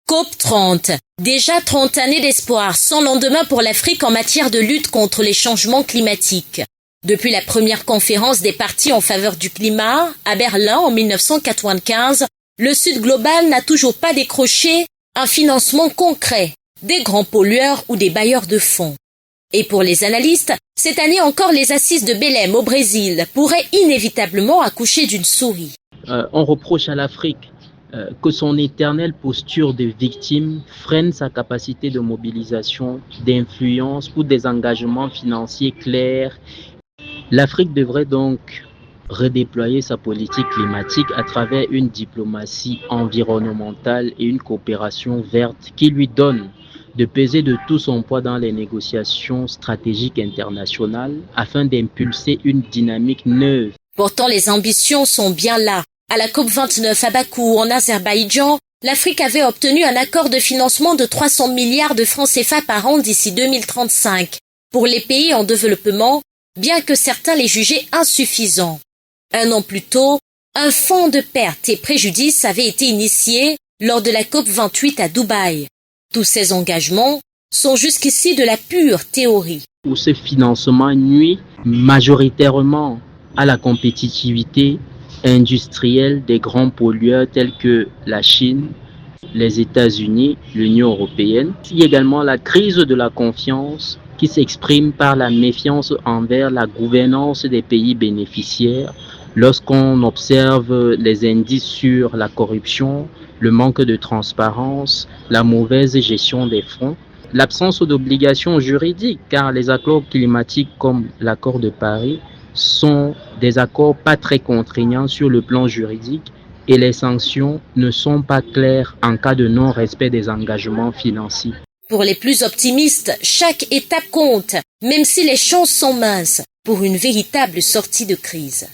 COP 30. Déjà 30 années d'espoir, sans lendemain pour l'Afrique en matière de lutte contre les changements climatiques. Depuis la première conférence des partis en faveur du climat, à Berlin en 1995, le Sud global n'a toujours pas décroché un financement concret des grands pollueurs ou des bailleurs de fonds. Et pour les analystes, cette année encore les assises de Belém au Brésil pourraient inévitablement accoucher d'une souris. On reproche à l'Afrique que son éternelle posture de victime freine sa capacité de mobilisation, d'influence ou des engagements financiers clairs. L'Afrique devrait donc redéployer sa politique climatique à travers une diplomatie environnementale et une coopération verte qui lui donne de peser de tout son poids dans les négociations stratégiques internationales afin d'impulser une dynamique neuve. Pourtant, les ambitions sont bien là. À la COP29 à Bakou, en Azerbaïdjan, l'Afrique avait obtenu un accord de financement de 300 milliards de francs CFA par an d'ici 2035 pour les pays en développement, bien que certains les jugeaient insuffisants. Un an plus tôt, un fonds de pertes et préjudices avait été initié lors de la COP28 à Dubaï. Tous ces engagements sont jusqu'ici de la pure théorie. Où ce financement nuit majoritairement à la compétitivité industrielle des grands pollueurs tels que la Chine, les États-Unis, l'Union européenne. Il y a également la crise de la confiance qui s'exprime par la méfiance envers la gouvernance des pays bénéficiaires lorsqu'on observe les indices sur la corruption, le manque de transparence, la mauvaise gestion des fonds, l'absence d'obligations juridiques, car les accords climatiques comme l'accord de Paris sont des accords pas très contraignants sur le plan juridique et les sanctions ne sont pas claires en cas de non-respect des engagements financiers. Pour les plus optimistes, chaque étape compte, même si les chances sont minces pour une véritable sortie de crise.